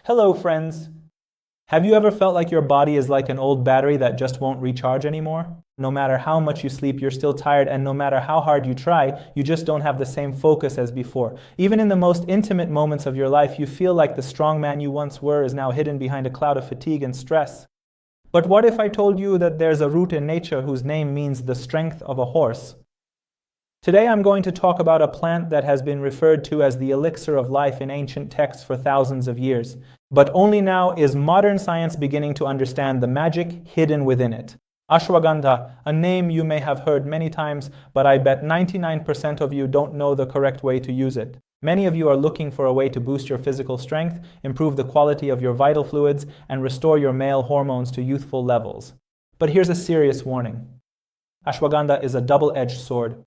Hello, friends. Have you ever felt like your body is like an old battery that just won't recharge anymore? No matter how much you sleep, you're still tired, and no matter how hard you try, you just don't have the same focus as before. Even in the most intimate moments of your life, you feel like the strong man you once were is now hidden behind a cloud of fatigue and stress. But what if I told you that there's a root in nature whose name means the strength of a horse? Today I'm going to talk about a plant that has been referred to as the elixir of life in ancient texts for thousands of years. But only now is modern science beginning to understand the magic hidden within it. Ashwagandha, a name you may have heard many times, but I bet 99% of you don't know the correct way to use it. Many of you are looking for a way to boost your physical strength, improve the quality of your vital fluids, and restore your male hormones to youthful levels. But here's a serious warning. Ashwagandha is a double-edged sword.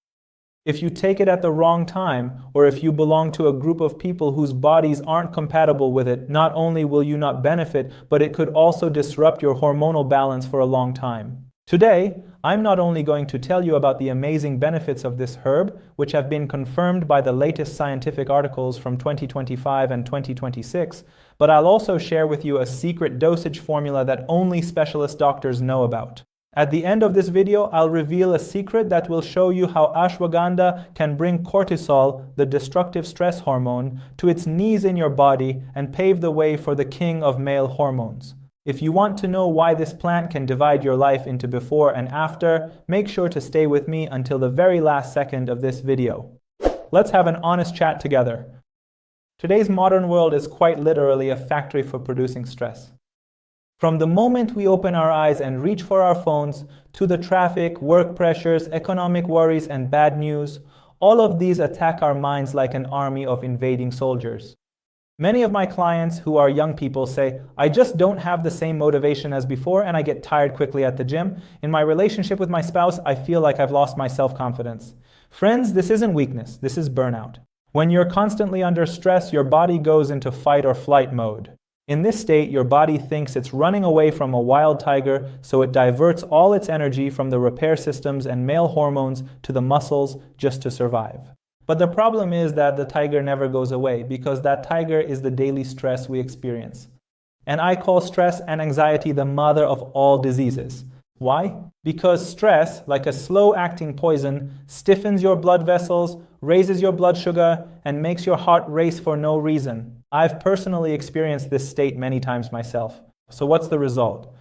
If you take it at the wrong time, or if you belong to a group of people whose bodies aren't compatible with it, not only will you not benefit, but it could also disrupt your hormonal balance for a long time. Today, I'm not only going to tell you about the amazing benefits of this herb, which have been confirmed by the latest scientific articles from 2025 and 2026, but I'll also share with you a secret dosage formula that only specialist doctors know about. At the end of this video, I'll reveal a secret that will show you how ashwagandha can bring cortisol, the destructive stress hormone, to its knees in your body and pave the way for the king of male hormones. If you want to know why this plant can divide your life into before and after, make sure to stay with me until the very last second of this video. Let's have an honest chat together. Today's modern world is quite literally a factory for producing stress. From the moment we open our eyes and reach for our phones, to the traffic, work pressures, economic worries, and bad news, all of these attack our minds like an army of invading soldiers. Many of my clients who are young people say, I just don't have the same motivation as before and I get tired quickly at the gym. In my relationship with my spouse, I feel like I've lost my self-confidence. Friends, this isn't weakness, this is burnout. When you're constantly under stress, your body goes into fight or flight mode. In this state, your body thinks it's running away from a wild tiger, so it diverts all its energy from the repair systems and male hormones to the muscles just to survive. But the problem is that the tiger never goes away, because that tiger is the daily stress we experience. And I call stress and anxiety the mother of all diseases. Why? Because stress, like a slow-acting poison, stiffens your blood vessels, raises your blood sugar, and makes your heart race for no reason. I've personally experienced this state many times myself. So what's the result?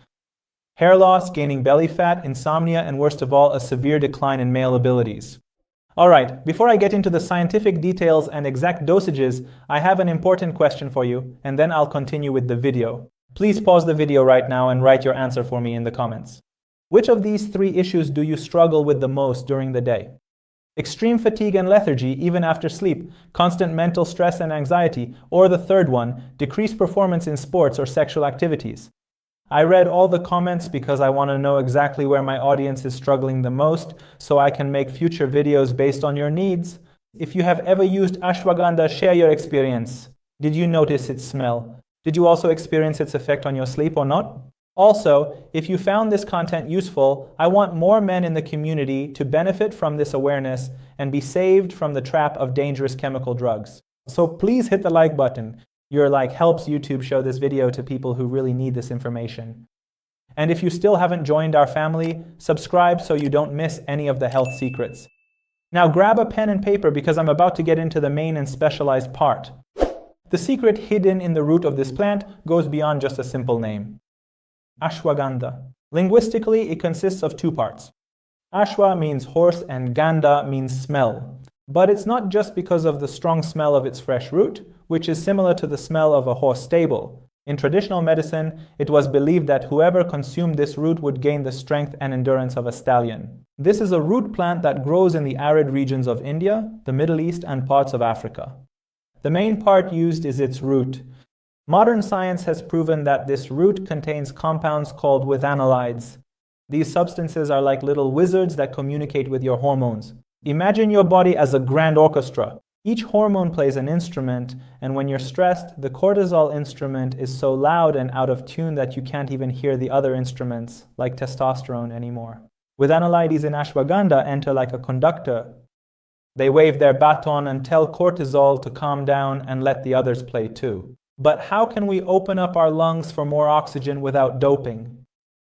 Hair loss, gaining belly fat, insomnia, and worst of all, a severe decline in male abilities. Alright, before I get into the scientific details and exact dosages, I have an important question for you, and then I'll continue with the video. Please pause the video right now and write your answer for me in the comments. Which of these three issues do you struggle with the most during the day? Extreme fatigue and lethargy even after sleep, constant mental stress and anxiety, or the third one, decreased performance in sports or sexual activities. I read all the comments because I want to know exactly where my audience is struggling the most, so I can make future videos based on your needs. If you have ever used ashwagandha, share your experience. Did you notice its smell? Did you also experience its effect on your sleep or not? Also, if you found this content useful, I want more men in the community to benefit from this awareness and be saved from the trap of dangerous chemical drugs. So please hit the like button. Your like helps YouTube show this video to people who really need this information. And if you still haven't joined our family, subscribe so you don't miss any of the health secrets. Now grab a pen and paper because I'm about to get into the main and specialized part. The secret hidden in the root of this plant goes beyond just a simple name. Ashwagandha. Linguistically, it consists of two parts. Ashwa means horse and gandha means smell. But it's not just because of the strong smell of its fresh root, which is similar to the smell of a horse stable. In traditional medicine, it was believed that whoever consumed this root would gain the strength and endurance of a stallion. This is a root plant that grows in the arid regions of India, the Middle East, and parts of Africa. The main part used is its root. Modern science has proven that this root contains compounds called withanolides. These substances are like little wizards that communicate with your hormones. Imagine your body as a grand orchestra. Each hormone plays an instrument, and when you're stressed, the cortisol instrument is so loud and out of tune that you can't even hear the other instruments, like testosterone, anymore. Withanolides in ashwagandha enter like a conductor. They wave their baton and tell cortisol to calm down and let the others play too. But how can we open up our lungs for more oxygen without doping?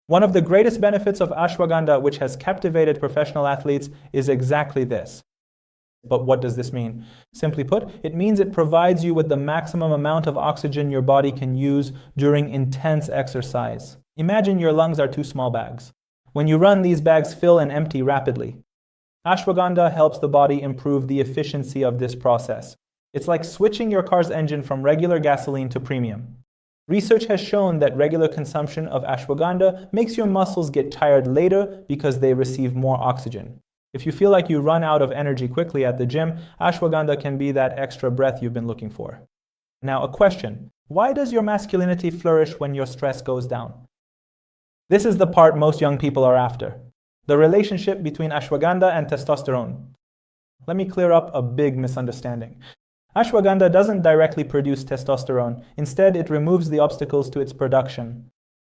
One of the greatest benefits of ashwagandha, which has captivated professional athletes, is exactly this. But what does this mean? Simply put, it means it provides you with the maximum amount of oxygen your body can use during intense exercise. Imagine your lungs are two small bags. When you run, these bags fill and empty rapidly. Ashwagandha helps the body improve the efficiency of this process. It's like switching your car's engine from regular gasoline to premium. Research has shown that regular consumption of ashwagandha makes your muscles get tired later because they receive more oxygen. If you feel like you run out of energy quickly at the gym, ashwagandha can be that extra breath you've been looking for. Now, a question. Why does your masculinity flourish when your stress goes down? This is the part most young people are after. The relationship between ashwagandha and testosterone. Let me clear up a big misunderstanding. Ashwagandha doesn't directly produce testosterone. Instead, it removes the obstacles to its production.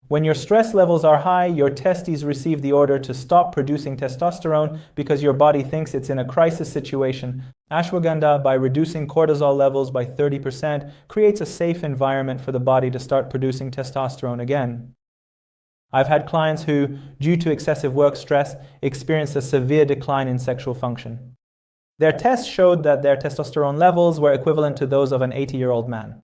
When your stress levels are high, your testes receive the order to stop producing testosterone because your body thinks it's in a crisis situation. Ashwagandha, by reducing cortisol levels by 30%, creates a safe environment for the body to start producing testosterone again. I've had clients who, due to excessive work stress, experienced a severe decline in sexual function. Their tests showed that their testosterone levels were equivalent to those of an 80-year-old man.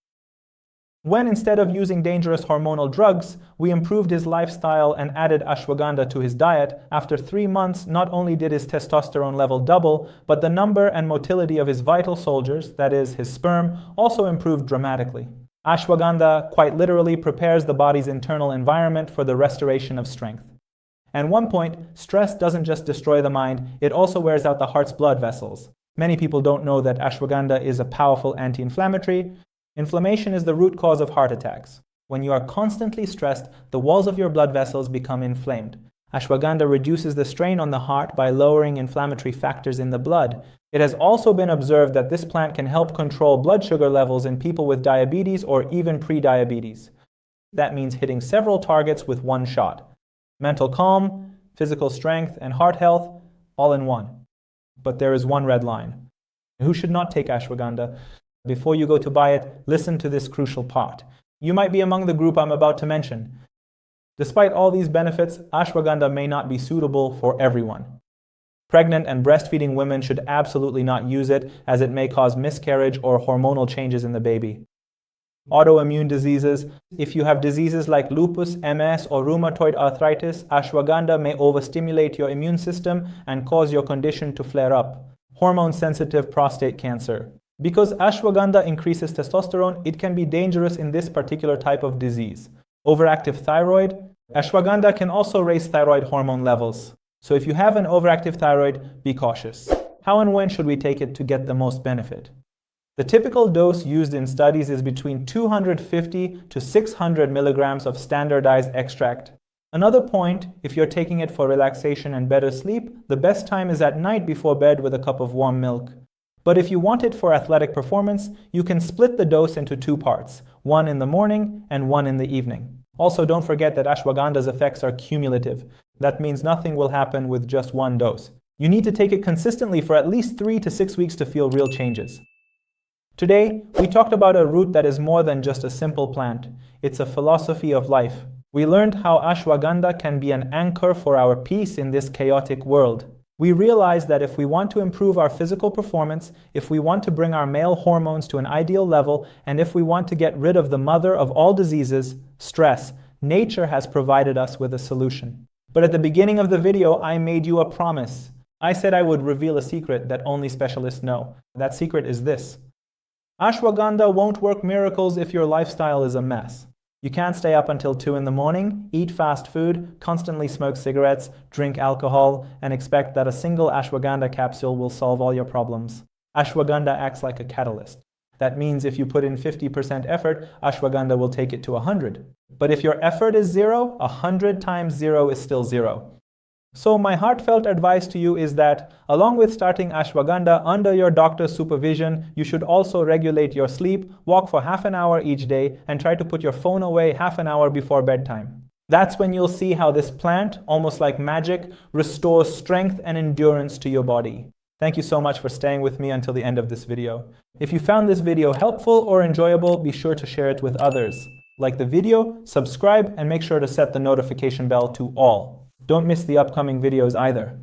When instead of using dangerous hormonal drugs, we improved his lifestyle and added ashwagandha to his diet, after 3 months, not only did his testosterone level double, but the number and motility of his vital soldiers, that is, his sperm, also improved dramatically. Ashwagandha quite literally prepares the body's internal environment for the restoration of strength. And one point, stress doesn't just destroy the mind, it also wears out the heart's blood vessels. Many people don't know that ashwagandha is a powerful anti-inflammatory. Inflammation is the root cause of heart attacks. When you are constantly stressed, the walls of your blood vessels become inflamed. Ashwagandha reduces the strain on the heart by lowering inflammatory factors in the blood. It has also been observed that this plant can help control blood sugar levels in people with diabetes or even pre-diabetes. That means hitting several targets with one shot. Mental calm, physical strength, and heart health, all in one. But there is one red line. Who should not take ashwagandha? Before you go to buy it, listen to this crucial part. You might be among the group I'm about to mention. Despite all these benefits, ashwagandha may not be suitable for everyone. Pregnant and breastfeeding women should absolutely not use it, as it may cause miscarriage or hormonal changes in the baby. Autoimmune diseases. If you have diseases like lupus, MS, or rheumatoid arthritis, ashwagandha may overstimulate your immune system and cause your condition to flare up. Hormone-sensitive prostate cancer. Because ashwagandha increases testosterone, it can be dangerous in this particular type of disease. Overactive thyroid. Ashwagandha can also raise thyroid hormone levels. So if you have an overactive thyroid, be cautious. How and when should we take it to get the most benefit? The typical dose used in studies is between 250 to 600 milligrams of standardized extract. Another point, if you're taking it for relaxation and better sleep, the best time is at night before bed with a cup of warm milk. But if you want it for athletic performance, you can split the dose into 2 parts, one in the morning and one in the evening. Also, don't forget that ashwagandha's effects are cumulative. That means nothing will happen with just one dose. You need to take it consistently for at least 3 to 6 weeks to feel real changes. Today, we talked about a root that is more than just a simple plant. It's a philosophy of life. We learned how ashwagandha can be an anchor for our peace in this chaotic world. We realized that if we want to improve our physical performance, if we want to bring our male hormones to an ideal level, and if we want to get rid of the mother of all diseases, stress, nature has provided us with a solution. But at the beginning of the video, I made you a promise. I said I would reveal a secret that only specialists know. That secret is this. Ashwagandha won't work miracles if your lifestyle is a mess. You can't stay up until 2 in the morning, eat fast food, constantly smoke cigarettes, drink alcohol, and expect that a single ashwagandha capsule will solve all your problems. Ashwagandha acts like a catalyst. That means if you put in 50% effort, ashwagandha will take it to 100. But if your effort is 0, 100 times 0 is still 0. So my heartfelt advice to you is that, along with starting ashwagandha under your doctor's supervision, you should also regulate your sleep, walk for half an hour each day, and try to put your phone away half an hour before bedtime. That's when you'll see how this plant, almost like magic, restores strength and endurance to your body. Thank you so much for staying with me until the end of this video. If you found this video helpful or enjoyable, be sure to share it with others. Like the video, subscribe, and make sure to set the notification bell to all. Don't miss the upcoming videos either.